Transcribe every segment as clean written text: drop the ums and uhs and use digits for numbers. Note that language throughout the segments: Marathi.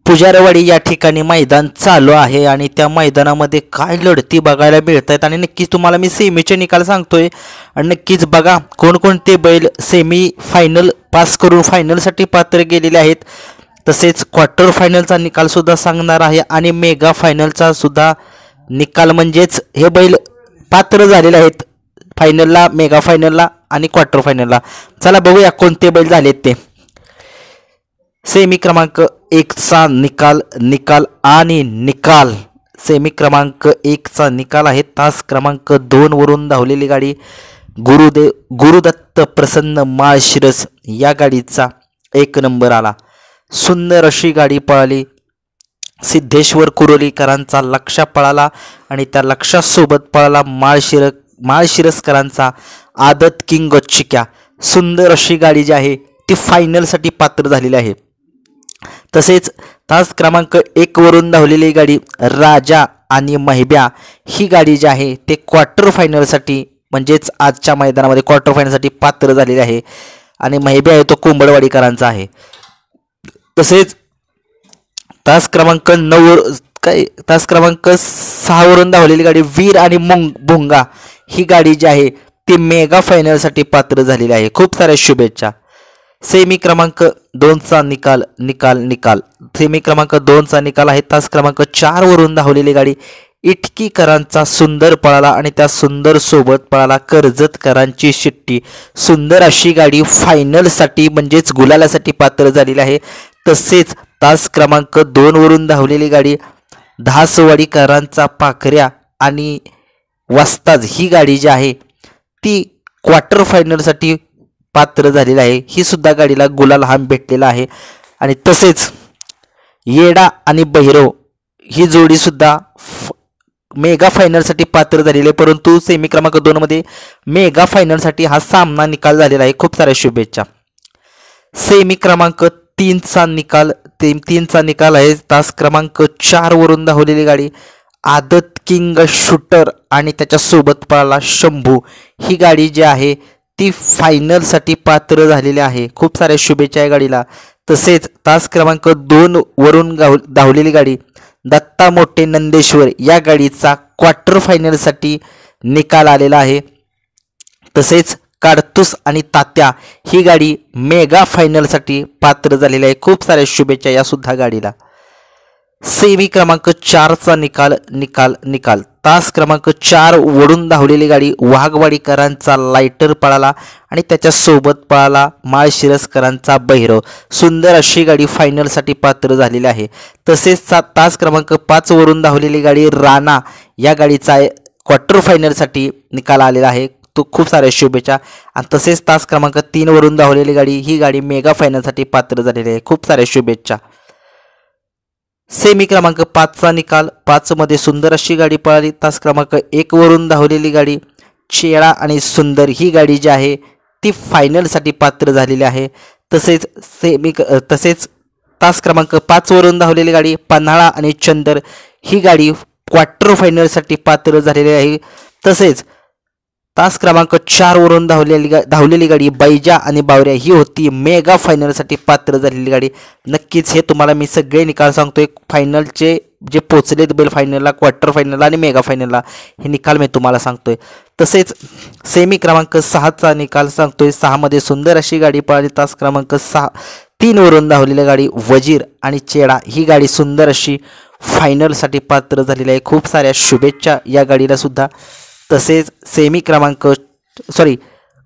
पुजारवाडी या ठिकाणी मैदान चालू आहे आणि त्या मैदानामध्ये काय लढती बघायला मिळत आहेत आणि नक्कीच तुम्हाला मी सेमीचे निकाल सांगतोय आणि नक्कीच बघा कोणकोणते बैल सेमी फायनल पास करून फायनलसाठी पात्र गेलेले आहेत। तसेच क्वार्टर फायनलचा निकाल सुद्धा सांगणार आहे आणि मेगा फायनलचा सुद्धा निकाल म्हणजेच हे बैल पात्र झालेले आहेत फायनलला, मेगा फायनलला आणि क्वार्टर फायनलला। चला बघूया कोणते बैल झालेत ते। सेमी क्रमांक 1 चा निकाल आणि निकाल सेमी क्रमांक 1 चा निकाल आहे। तास क्रमांक 2 वरून धावलेली गाडी गुरुदत्त प्रसन्न माळशिरस या गाडीचा 1 नंबर आला। सुंदर अशी गाडी पळाली। सिद्धेश्वर कुरोलीकरांचा लक्षा पळाला आणि त्या लक्षासोबत पळाला माळशिरसकरांचा आदत किंग चिक्या। सुंदर अशी गाडी जी आहे ती फायनलसाठी पात्र झालेली आहे। तसेच तास क्रमांक 1 वरून धावलेली गाडी राजा आणि महिब्या ही गाडी जी आहे ते क्वार्टर फायनलसाठी म्हणजेच आजच्या मैदानामध्ये क्वार्टर फायनलसाठी पात्र झालेली आहे आणि महिब्या आहे तो कुंभडवाडीकरांचा आहे। तसेच तास क्रमांक 6 वरून धावलेली गाडी वीर आणि भुंगा ही गाडी जी आहे ती मेगा फायनलसाठी पात्र झालेली आहे। खूप साऱ्या शुभेच्छा। सेमी क्रमांक 2 चा निकाल सेमी क्रमांक 2 चा निकाल आहे। तास क्रमांक 4 वरून धावलेली गाडी इटकीकरांचा सुंदर पळाला आणि त्या सुंदर सोबत पळाला कर्जतकरांची शिट्टी। सुंदर अशी गाडी फायनलसाठी म्हणजेच गुलालासाठी पात्र झालेली आहे। तसेच तास क्रमांक 2 वरून धावलेली गाडी धासवाडीकरांचा पाखऱ्या आणि वस्ताज ही गाडी जी आहे ती क्वार्टर फायनलसाठी पात्र झालेली आहे। ही सुद्धा गाडीला गुलाल हा भेटलेला आहे। आणि तसेच येडा आणि भैरव ही जोडी सुद्धा मेगा फायनलसाठी पात्र झालेली आहे, परंतु सेमी क्रमांक 2 मध्ये मेगा फायनलसाठी हा सामना निकाल झालेला आहे। खूप साऱ्या शुभेच्छा। सेमी क्रमांक 3 चा निकाल आहे। तास क्रमांक 4 वरून धावलेली गाडी आदत किंग शूटर आणि त्याच्या सोबत पळाला शंभू ही गाडी जी आहे ती फायनलसाठी पात्र झालेली आहे। खूप साऱ्या शुभेच्छा या गाडीला। तसेच तास क्रमांक 2 वरून धावलेली गाडी दत्ता मोठे नंदेश्वर या गाडीचा क्वार्टर फायनलसाठी निकाल आलेला आहे। तसेच काडतूस आणि तात्या ही गाडी मेगा फायनलसाठी पात्र झालेली आहे। खूप साऱ्या शुभेच्छा या सुद्धा गाडीला। सेमी क्रमांक 4 चा निकाल तास क्रमांक 4 वरून धावलेली गाडी वाघवाडीकरांचा लायटर पळाला आणि त्याच्या सोबत पळाला माळशिरसकरांचा भैरव। सुंदर अशी गाडी फायनलसाठी पात्र झालेली आहे। तसेच तास क्रमांक 5 वरून धावलेली गाडी राणा या गाडीचा क्वार्टर फायनलसाठी निकाल आलेला आहे। तो खूप साऱ्या शुभेच्छा। आणि तसेच तास क्रमांक 3 वरून धावलेली गाडी ही गाडी मेगा फायनलसाठी पात्र झालेली आहे। खूप साऱ्या शुभेच्छा। सेमी क्रमांक 5 चा निकाल 5 मध्ये सुंदर अशी गाडी पळाली। तास क्रमांक 1 वरून धावलेली गाडी चेळा आणि सुंदर ही गाडी जी आहे ती फायनलसाठी पात्र झालेली आहे। तसेच तास क्रमांक 5 वरून धावलेली गाडी पन्हाळा आणि चंदर ही गाडी क्वार्टर फायनलसाठी पात्र झालेली आहे। तसेच तास क्रमांक 4 वरून धावलेली गाडी बैजा आणि बावऱ्या ही होती मेगा फायनलसाठी पात्र झालेली गाडी। नक्कीच हे तुम्हाला मी सगळे निकाल सांगतोय फायनलचे जे पोचलेत बैल फायनलला, क्वार्टर फायनलला आणि मेगा फायनलला हे निकाल मी तुम्हाला सांगतोय। तसेच सेमी क्रमांक 6 चा निकाल सांगतोय। 6 मध्ये सुंदर अशी गाडी पळाली। तास क्रमांक 3 वरून धावलेली गाडी वजीर आणि चेडा ही गाडी सुंदर अशी फायनलसाठी पात्र झालेली आहे। खूप साऱ्या शुभेच्छा या गाडीला सुद्धा। तसेच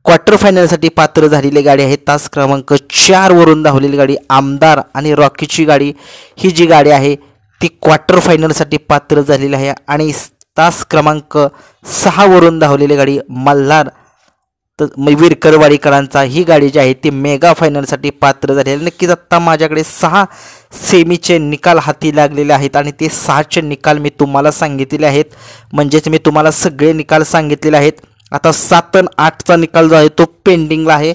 क्वार्टर फायनलसाठी पात्र झालेली गाडी आहे तास क्रमांक 4 वरून धावलेली गाडी आमदार आणि रॉकीची गाडी ही जी गाडी आहे ती क्वार्टर फायनलसाठी पात्र झालेली आहे। आणि तास क्रमांक 6 वरून धावलेली गाडी मल्हार विरकरवाडीकरांचा ही गाडी जी आहे ती मेगा फायनलसाठी पात्र झालेली आहे। नक्कीच आत्ता माझ्याकडे 6 सेमीचे निकाल हाती लागलेले आहेत आणि ते 6चे निकाल मी तुम्हाला सांगितलेले आहेत, म्हणजेच मी तुम्हाला सगळे निकाल सांगितलेले आहेत। आता 7 आणि 8चा निकाल जो आहे तो पेंडिंगला आहे।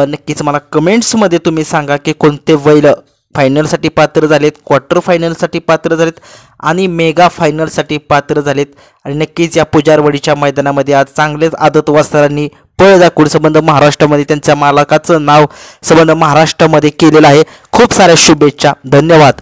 नक्कीच मला कमेंट्समध्ये तुम्ही सांगा की कोणते बैल फायनलसाठी पात्र झालेत, क्वार्टर फायनलसाठी पात्र झालेत आणि मेगा फायनलसाठी पात्र झालेत। आणि नक्कीच या पुजारवाडीच्या मैदानामध्ये आज चांगलेच आदत वासरांनी पळ दाखवून संबंध महाराष्ट्रामध्ये त्यांच्या मालकाचं नाव संबंध महाराष्ट्रामध्ये केलेलं आहे। खूप साऱ्या शुभेच्छा। धन्यवाद।